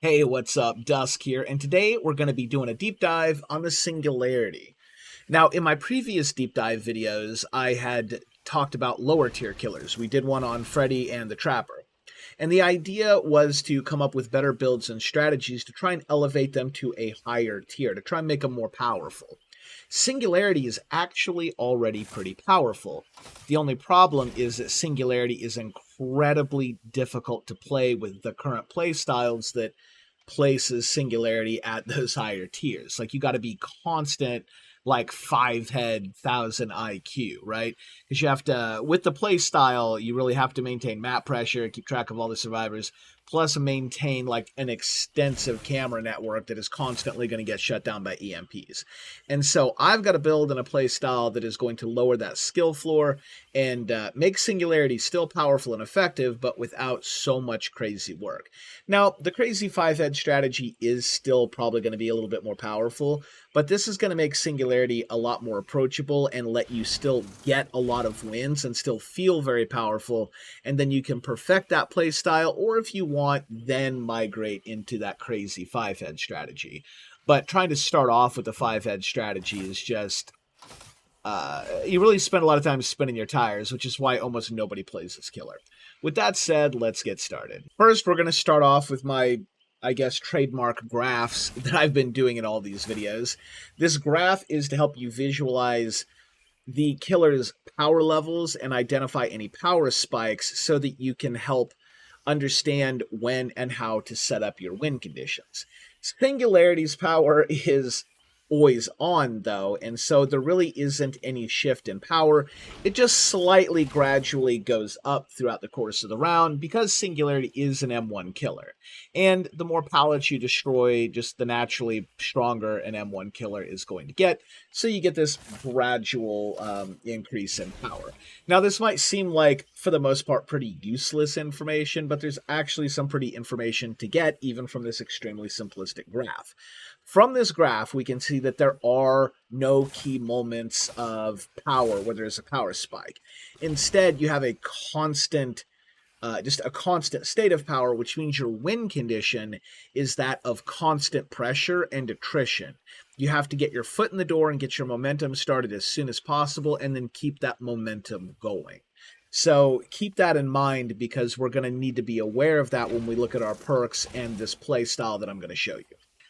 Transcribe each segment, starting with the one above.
Hey, what's up? Dusk here, and today we're going to be doing a deep dive on the Singularity. Now, in my previous deep dive videos, I had talked about lower tier killers. We did one on Freddy and the Trapper. And the idea was to come up with better builds and strategies to try and elevate them to a higher tier, to try and make them more powerful. Singularity is actually already pretty powerful. The only problem is that Singularity is incredibly difficult to play with the current play styles that places Singularity at those higher tiers. Like, you got to be constant, like 5-head 1000 IQ, right? Because you have to, with the play style, you really have to maintain map pressure, keep track of all the survivors, plus maintain like an extensive camera network that is constantly going to get shut down by EMPs. And so I've got to build in a play style that is going to lower that skill floor and make Singularity still powerful and effective, but without so much crazy work. Now, the crazy 5-head strategy is still probably going to be a little bit more powerful, but this is going to make Singularity a lot more approachable and let you still get a lot of wins and still feel very powerful, and then you can perfect that play style, or if you want, then migrate into that crazy 5-head strategy. But trying to start off with the 5-head strategy is just, you really spend a lot of time spinning your tires, which is why almost nobody plays this killer. With that said, let's get started. First, we're going to start off with my, I guess, trademark graphs that I've been doing in all these videos. This graph is to help you visualize the killer's power levels and identify any power spikes so that you can help understand when and how to set up your win conditions. Singularity's power is always on, though, and so there really isn't any shift in power. It just slightly gradually goes up throughout the course of the round because Singularity is an M1 killer. And the more pallets you destroy, just the naturally stronger an M1 killer is going to get, so you get this gradual increase in power. Now, this might seem like, for the most part, pretty useless information, but there's actually some pretty information to get, even from this extremely simplistic graph. From this graph, we can see that there are no key moments of power where there's a power spike. Instead, you have a constant, just a constant state of power, which means your win condition is that of constant pressure and attrition. You have to get your foot in the door and get your momentum started as soon as possible, and then keep that momentum going. So keep that in mind, because we're going to need to be aware of that when we look at our perks and this play style that I'm going to show you.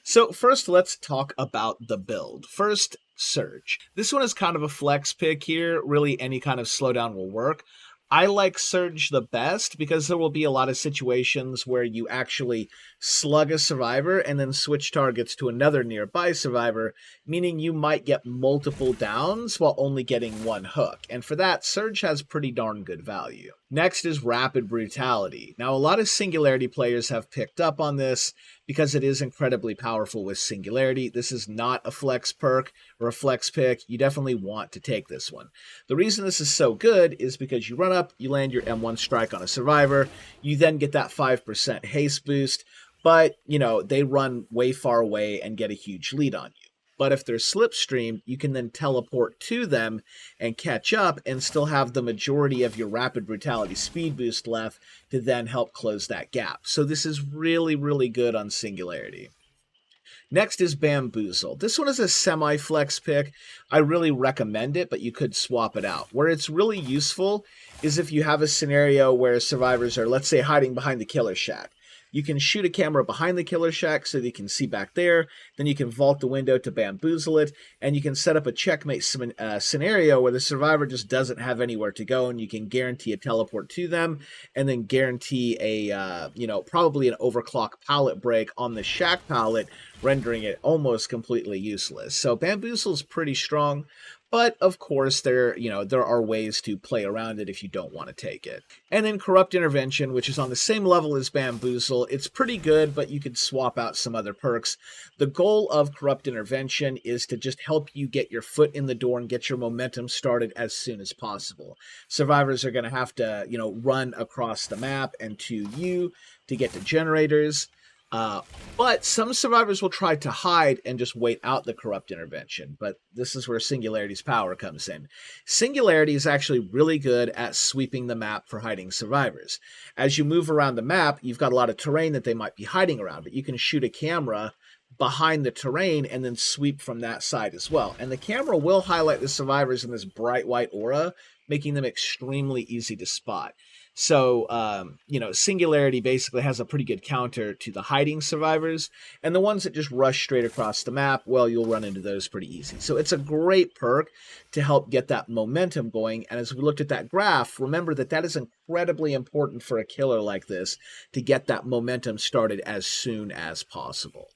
So first, let's talk about the build. First, Surge. This one is kind of a flex pick here. Really, any kind of slowdown will work. I like Surge the best because there will be a lot of situations where you actually slug a survivor and then switch targets to another nearby survivor, meaning you might get multiple downs while only getting one hook. And for that, Surge has pretty darn good value. Next is Rapid Brutality. Now, a lot of Singularity players have picked up on this because it is incredibly powerful with Singularity. This is not a flex perk or a flex pick. You definitely want to take this one. The reason this is so good is because you run up, you land your M1 strike on a survivor, you then get that 5% haste boost, but, you know, they run way far away and get a huge lead on you. But if they're slipstreamed, you can then teleport to them and catch up and still have the majority of your Rapid Brutality speed boost left to then help close that gap. So this is really, really good on Singularity. Next is Bamboozle. This one is a semi-flex pick. I really recommend it, but you could swap it out. Where it's really useful is if you have a scenario where survivors are, let's say, hiding behind the killer shack. You can shoot a camera behind the killer shack so that you can see back there. Then you can vault the window to bamboozle it, and you can set up a checkmate scenario where the survivor just doesn't have anywhere to go, and you can guarantee a teleport to them, and then guarantee a, probably an overclock pallet break on the shack pallet, rendering it almost completely useless. So Bamboozle is pretty strong. But, of course, there are ways to play around it if you don't want to take it. And then Corrupt Intervention, which is on the same level as Bamboozle. It's pretty good, but you could swap out some other perks. The goal of Corrupt Intervention is to just help you get your foot in the door and get your momentum started as soon as possible. Survivors are going to have to, run across the map and to you to get to generators. Uh, but some survivors will try to hide and just wait out the corrupt intervention. But this is where Singularity's power comes in. Singularity is actually really good at sweeping the map for hiding survivors. As you move around the map, you've got a lot of terrain that they might be hiding around, but you can shoot a camera behind the terrain and then sweep from that side as well. And the camera will highlight the survivors in this bright white aura, making them extremely easy to spot. So, Singularity basically has a pretty good counter to the hiding survivors, and the ones that just rush straight across the map, well, you'll run into those pretty easy. So it's a great perk to help get that momentum going, and as we looked at that graph, remember that that is incredibly important for a killer like this to get that momentum started as soon as possible.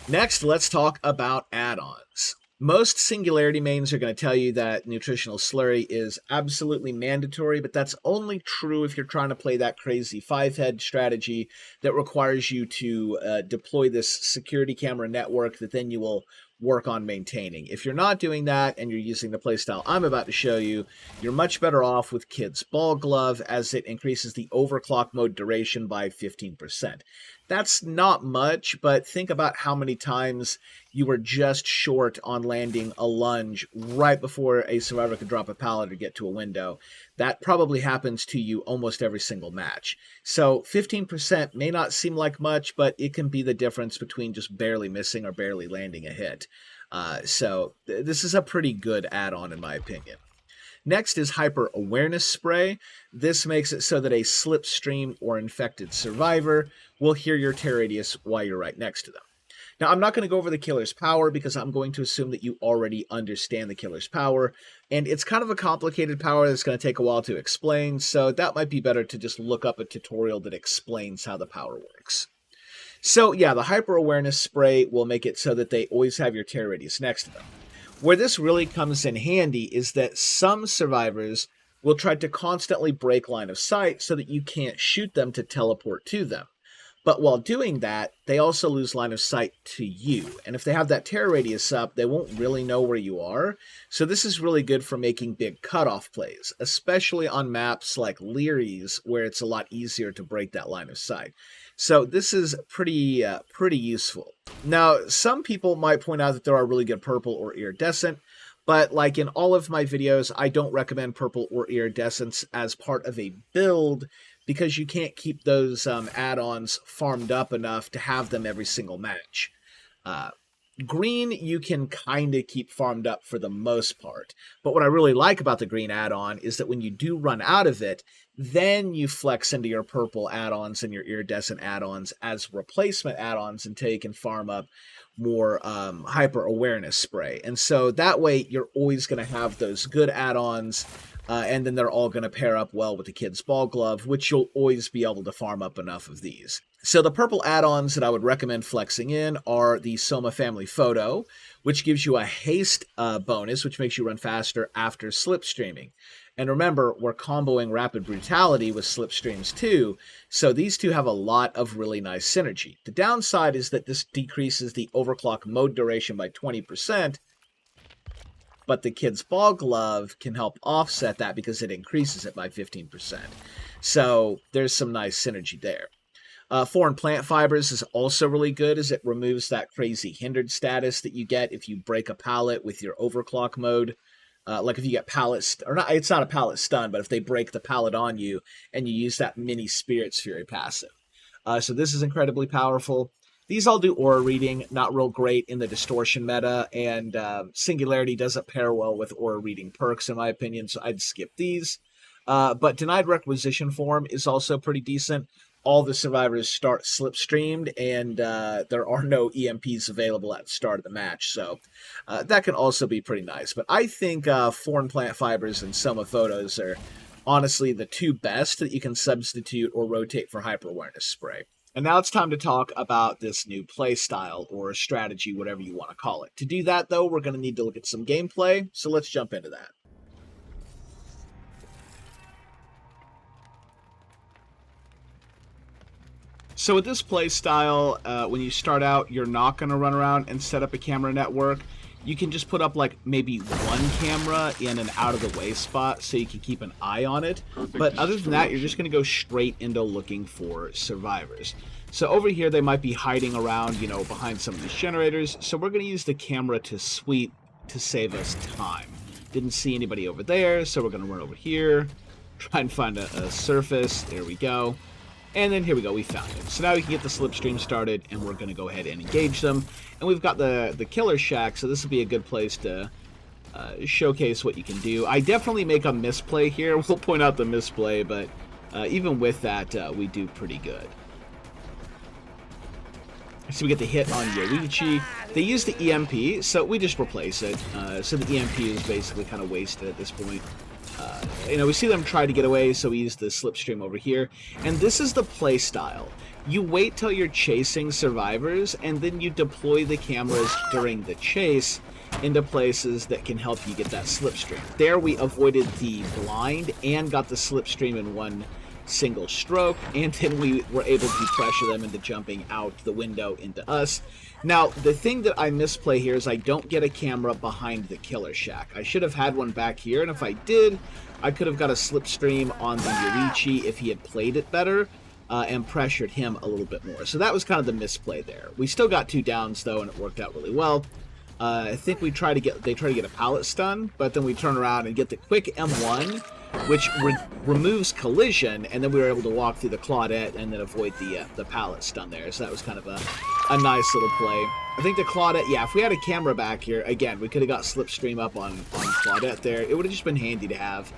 Next, let's talk about add-ons. Most Singularity mains are going to tell you that nutritional slurry is absolutely mandatory, but that's only true if you're trying to play that crazy 5-head strategy that requires you to deploy this security camera network that then you will work on maintaining. If you're not doing that and you're using the playstyle I'm about to show you, you're much better off with Kid's Ball Glove, as it increases the overclock mode duration by 15%. That's not much, but think about how many times you were just short on landing a lunge right before a survivor could drop a pallet or get to a window. That probably happens to you almost every single match. So 15% may not seem like much, but it can be the difference between just barely missing or barely landing a hit. This is a pretty good add-on in my opinion. Next is Hyper Awareness Spray. This makes it so that a slipstream or infected survivor will hear your tear radius while you're right next to them. Now, I'm not going to go over the killer's power because I'm going to assume that you already understand the killer's power, and it's kind of a complicated power that's going to take a while to explain, so that might be better to just look up a tutorial that explains how the power works. So yeah, the Hyper Awareness Spray will make it so that they always have your tear radius next to them. Where this really comes in handy is that some survivors will try to constantly break line of sight so that you can't shoot them to teleport to them. But while doing that, they also lose line of sight to you. And if they have that tear radius up, they won't really know where you are. So this is really good for making big cutoff plays, especially on maps like Leary's, where it's a lot easier to break that line of sight. So this is pretty useful. Now, some people might point out that there are really good purple or iridescent, but like in all of my videos, I don't recommend purple or iridescence as part of a build because you can't keep those add-ons farmed up enough to have them every single match. Green, you can kind of keep farmed up for the most part. But what I really like about the green add-on is that when you do run out of it, then you flex into your purple add-ons and your iridescent add-ons as replacement add-ons until you can farm up more hyper awareness spray. And so that way you're always going to have those good add-ons, and then they're all going to pair up well with the Kid's Ball Glove, which you'll always be able to farm up enough of these. So the purple add-ons that I would recommend flexing in are the Soma Family Photo, which gives you a haste bonus, which makes you run faster after slipstreaming. And remember, we're comboing Rapid Brutality with slipstreams too, so these two have a lot of really nice synergy. The downside is that this decreases the overclock mode duration by 20%, but the Kid's Ball Glove can help offset that because it increases it by 15%. So there's some nice synergy there. Foreign plant fibers is also really good as it removes that crazy hindered status that you get if you break a pallet with your overclock mode. Like if you get it's not a pallet stun, but if they break the pallet on you and you use that mini Spirit's Fury passive. So this is incredibly powerful. These all do aura reading, not real great in the distortion meta, and Singularity doesn't pair well with aura reading perks in my opinion, so I'd skip these. But Denied Requisition Form is also pretty decent. All the survivors start slipstreamed, and there are no EMPs available at the start of the match, so that can also be pretty nice. But I think Foreign Plant Fibers and Soma Photos are honestly the two best that you can substitute or rotate for Hyper Awareness Spray. And now it's time to talk about this new playstyle or strategy, whatever you want to call it. To do that, though, we're going to need to look at some gameplay, so let's jump into that. So with this playstyle, when you start out, you're not going to run around and set up a camera network. You can just put up like maybe one camera in an out-of-the-way spot so you can keep an eye on it. But other than that, you're just going to go straight into looking for survivors. So over here, they might be hiding around, you know, behind some of these generators. So we're going to use the camera to sweep to save us time. Didn't see anybody over there, so we're going to run over here, try and find a surface. There we go. And then here we go, we found it. So now we can get the slipstream started, and we're going to go ahead and engage them. And we've got the killer shack, so this will be a good place to showcase what you can do. I definitely make a misplay here. We'll point out the misplay, but even with that, we do pretty good. So we get the hit on Yoichi. They use the EMP, so we just replace it. So the EMP is basically kind of wasted at this point. You know, we see them try to get away, so we use the slipstream over here. And this is the play style. You wait till you're chasing survivors, and then you deploy the cameras during the chase into places that can help you get that slipstream. There we avoided the blind and got the slipstream in one single stroke, and then we were able to pressure them into jumping out the window into us. Now, the thing that I misplay here is I don't get a camera behind the killer shack. I should have had one back here, and if I did, I could have got a slipstream on the Yoichi if he had played it better and pressured him a little bit more. So that was kind of the misplay there. We still got 2 downs though, and it worked out really well. I think they try to get a pallet stun, but then we turn around and get the quick M1, which removes collision, and then we were able to walk through the Claudette and then avoid the pallet stun there. So that was kind of a nice little play. I think the Claudette, yeah, if we had a camera back here, again, we could have got slipstream up on Claudette there. It would have just been handy to have.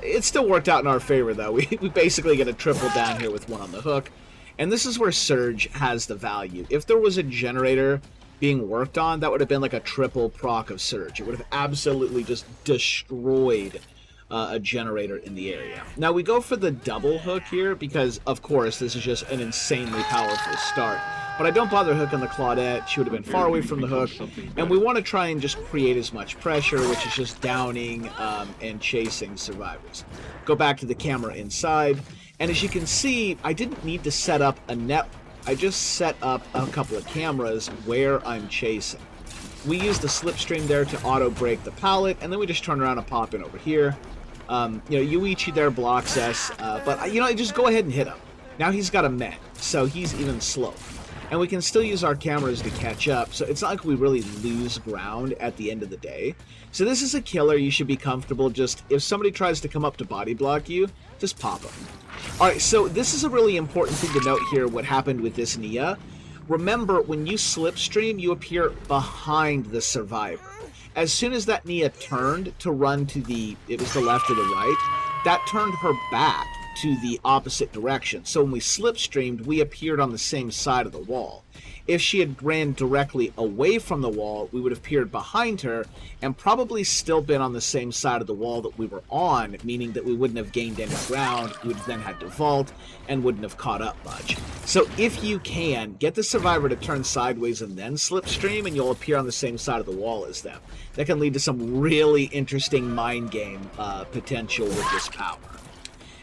It still worked out in our favor, though. We basically get a triple down here with one on the hook. And this is where Surge has the value. If there was a generator being worked on, that would have been like a triple proc of Surge. It would have absolutely just destroyed a generator in the area. Now we go for the double hook here because, of course, this is just an insanely powerful start. But I don't bother hooking the Claudette. She would have been far away from the hook. And we want to try and just create as much pressure, which is just downing and chasing survivors. Go back to the camera inside. And as you can see, I didn't need to set up a net. I just set up a couple of cameras where I'm chasing. We use the slipstream there to auto break the pallet, and then we just turn around and pop in over here. You know, Yoichi there blocks us, but you know, just go ahead and hit him. Now he's got a med, so he's even slow. And we can still use our cameras to catch up, so it's not like we really lose ground at the end of the day. So this is a killer. You should be comfortable just, if somebody tries to come up to body block you, just pop them. Alright, so this is a really important thing to note here, what happened with this Nia. Remember, when you slipstream, you appear behind the survivor. As soon as that Nia turned to run to it was the left or the right, that turned her back to the opposite direction. So when we slipstreamed, we appeared on the same side of the wall. If she had ran directly away from the wall, we would have appeared behind her and probably still been on the same side of the wall that we were on, meaning that we wouldn't have gained any ground, we would have then had to vault, and wouldn't have caught up much. So if you can, get the survivor to turn sideways and then slipstream, and you'll appear on the same side of the wall as them. That can lead to some really interesting mind game potential with this power.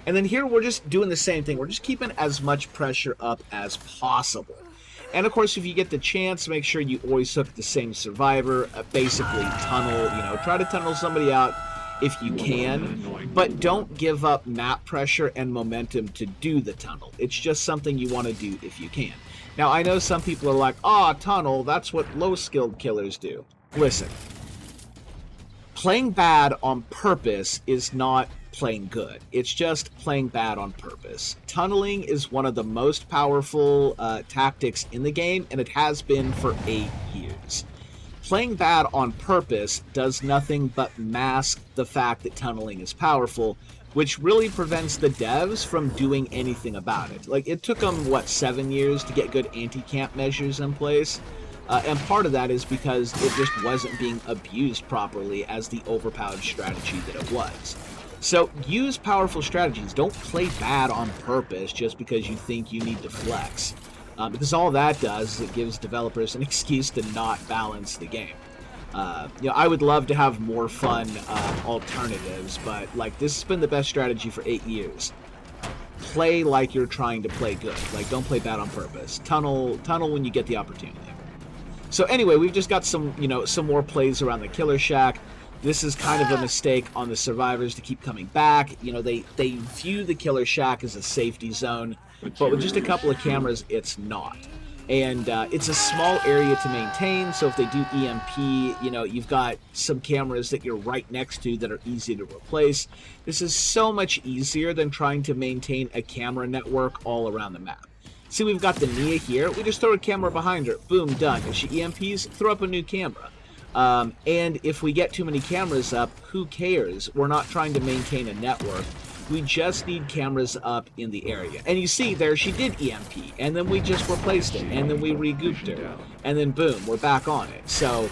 And then here we're just doing the same thing. We're just keeping as much pressure up as possible. And of course, if you get the chance, make sure you always hook the same survivor. Basically, tunnel, you know, try to tunnel somebody out if you can. But don't give up map pressure and momentum to do the tunnel. It's just something you want to do if you can. Now, I know some people are like, tunnel, that's what low-skilled killers do. Listen, playing bad on purpose is not playing good. It's just playing bad on purpose. Tunneling is one of the most powerful tactics in the game, and it has been for 8 years. Playing bad on purpose does nothing but mask the fact that tunneling is powerful, which really prevents the devs from doing anything about it. Like, it took them, 7 years to get good anti-camp measures in place? And part of that is because it just wasn't being abused properly as the overpowered strategy that it was. So use powerful strategies. Don't play bad on purpose just because you think you need to flex. Because all that does is it gives developers an excuse to not balance the game. You know, I would love to have more fun alternatives, but this has been the best strategy for 8 years. Play like you're trying to play good. Don't play bad on purpose. Tunnel when you get the opportunity. So anyway, we've just got some more plays around the killer shack. This is kind of a mistake on the survivors to keep coming back. You know, they view the killer shack as a safety zone. but with just a couple of cameras, it's not. And it's a small area to maintain, so if they do EMP, you know, you've got some cameras that you're right next to that are easy to replace. This is so much easier than trying to maintain a camera network all around the map. See, we've got the Nia here. We just throw a camera behind her. Boom, done. If she EMPs, throw up a new camera. And if we get too many cameras up, who cares? We're not trying to maintain a network. We just need cameras up in the area. And you see there, she did EMP, and then we just replaced it, and then we regooped her, and then boom, we're back on it. So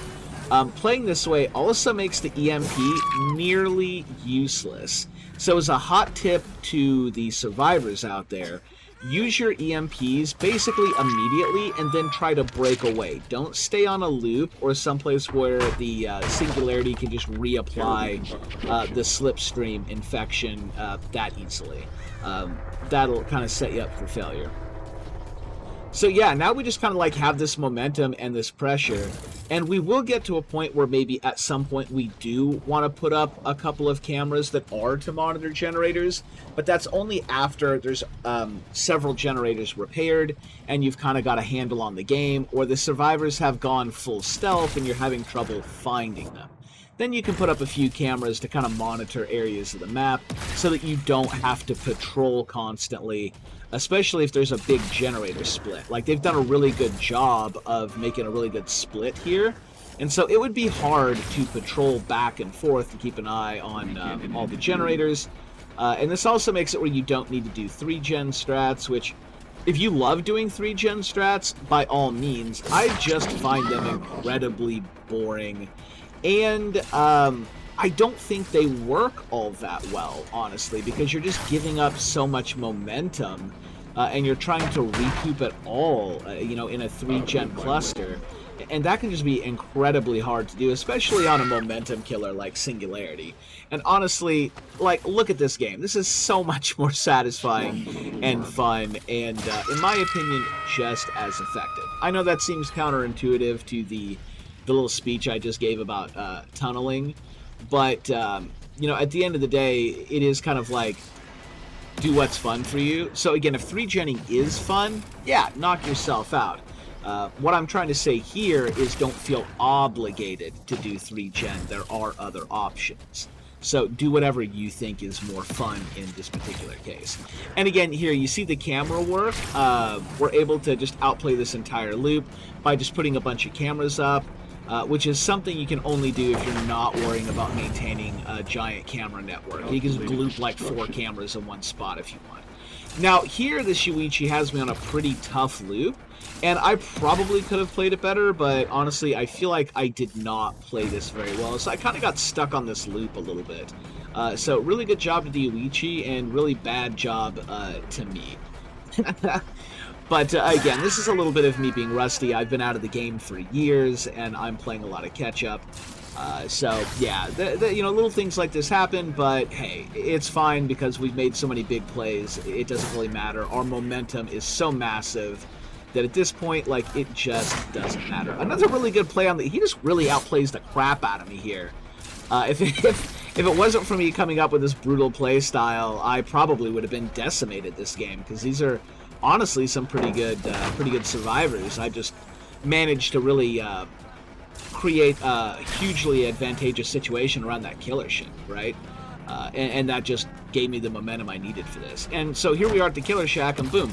playing this way also makes the EMP nearly useless. So as a hot tip to the survivors out there, use your EMPs basically immediately and then try to break away. Don't stay on a loop or someplace where the Singularity can just reapply the slipstream infection that easily. That'll kind of set you up for failure. So yeah, now we just kind of like have this momentum and this pressure, and we will get to a point where maybe at some point we do want to put up a couple of cameras that are to monitor generators, but that's only after there's several generators repaired and you've kind of got a handle on the game, or the survivors have gone full stealth and you're having trouble finding them. Then you can put up a few cameras to kind of monitor areas of the map so that you don't have to patrol constantly, especially if there's a big generator split. Like, they've done a really good job of making a really good split here, and so it would be hard to patrol back and forth to keep an eye on all the generators. And this also makes it where you don't need to do 3-gen strats, which, if you love doing 3-gen strats, by all means, I just find them incredibly boring. And I don't think they work all that well, honestly, because you're just giving up so much momentum, and you're trying to recoup it all, you know, in a 3-gen cluster. And that can just be incredibly hard to do, especially on a momentum killer like Singularity. And honestly, like, look at this game. This is so much more satisfying and fun, and in my opinion, just as effective. I know that seems counterintuitive to the little speech I just gave about tunneling, but you know, at the end of the day, it is kind of like, do what's fun for you. So again, if 3-genning is fun, yeah, knock yourself out. What I'm trying to say here is don't feel obligated to do 3-gen. There are other options. So do whatever you think is more fun in this particular case. And again, here you see the camera work. We're able to just outplay this entire loop by just putting a bunch of cameras up, which is something you can only do if you're not worrying about maintaining a giant camera network. You can gloop like 4 cameras in one spot if you want. Now here, the Shuichi has me on a pretty tough loop, and I probably could have played it better, but honestly I feel like I did not play this very well, so I kind of got stuck on this loop a little bit. So really good job to the Yuichi, and really bad job to me. But again, this is a little bit of me being rusty. I've been out of the game for years, and I'm playing a lot of catch-up. So yeah, you know, little things like this happen, but hey, it's fine because we've made so many big plays. It doesn't really matter. Our momentum is so massive that at this point, like, it just doesn't matter. Another really good play on the... He just really outplays the crap out of me here. If it wasn't for me coming up with this brutal play style, I probably would have been decimated this game, because these are honestly some pretty good survivors. I just managed to really create a hugely advantageous situation around that killer ship, right? And that just gave me the momentum I needed for this. And so here we are at the killer shack, and boom,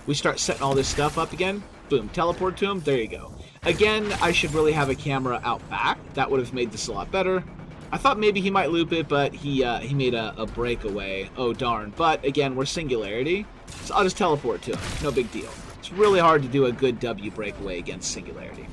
we start setting all this stuff up again. Boom, teleport to him. There you go. Again, I should really have a camera out back. That would have made this a lot better. I thought maybe he might loop it, but he made a breakaway. Oh, darn. But again, we're Singularity, so I'll just teleport to him. No big deal. It's really hard to do a good W breakaway against Singularity.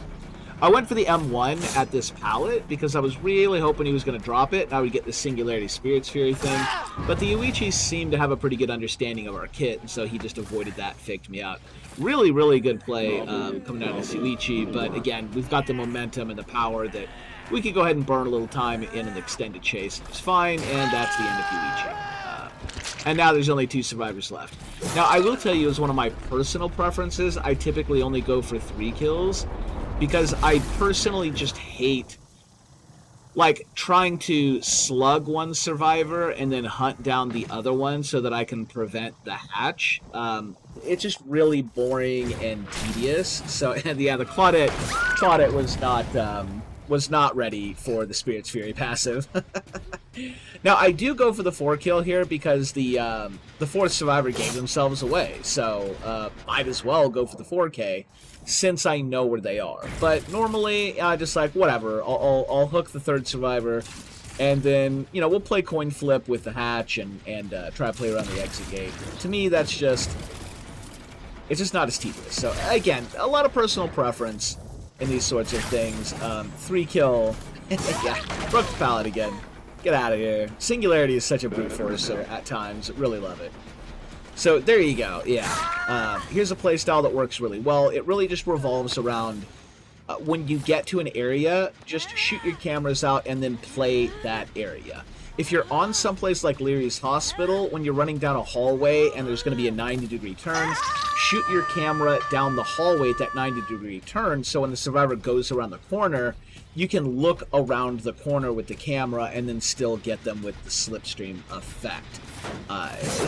I went for the M1 at this pallet because I was really hoping he was going to drop it and I would get the Singularity Spirits Fury thing, but the Yuichi seemed to have a pretty good understanding of our kit, and so he just avoided that, faked me out. Really, really good play coming out of this Yuichi, but again, we've got the momentum and the power that we could go ahead and burn a little time in an extended chase. It's fine, and that's the end of Yuichi. And now there's only 2 survivors left. Now, I will tell you, as one of my personal preferences, I typically only go for 3 kills, because I personally just hate like trying to slug one survivor and then hunt down the other one so that I can prevent the hatch. It's just really boring and tedious. So and yeah, the Claudette was not ready for the Spirit's Fury passive. Now I do go for the 4 kill here because the 4th survivor gave themselves away, so might as well go for the 4K since I know where they are. But normally I just like whatever. I'll hook the 3rd survivor, and then we'll play coin flip with the hatch and try to play around the exit gate. To me, it's just not as tedious. So again, a lot of personal preference in these sorts of things. 3 kill. Yeah, broke the pallet again. Get out of here. Singularity is such a brute force at times. Really love it. So there you go. Yeah. Here's a playstyle that works really well. It really just revolves around when you get to an area, just shoot your cameras out and then play that area. If you're on someplace like Leary's Hospital, when you're running down a hallway and there's going to be a 90-degree turn, shoot your camera down the hallway at that 90-degree turn, so when the survivor goes around the corner, you can look around the corner with the camera and then still get them with the slipstream effect.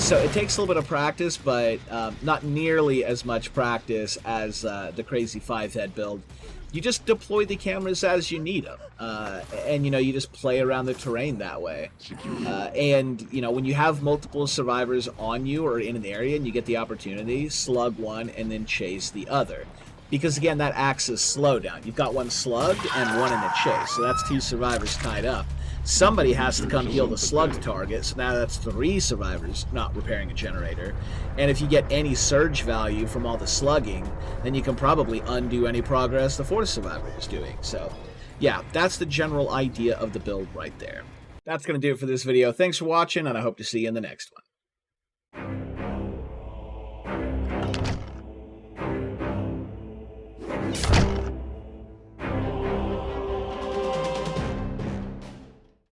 So it takes a little bit of practice, but not nearly as much practice as the crazy 5-head build. You just deploy the cameras as you need them, and you just play around the terrain that way. And when you have multiple survivors on you or in an area and you get the opportunity, slug one and then chase the other. Because again, that acts as slowdown. You've got one slugged and one in the chase, so that's 2 survivors tied up. Somebody has to come heal the slugged target, so now that's 3 survivors not repairing a generator. And if you get any surge value from all the slugging, then you can probably undo any progress the 4th survivor is doing. So yeah, that's the general idea of the build right there. That's going to do it for this video. Thanks for watching, and I hope to see you in the next one.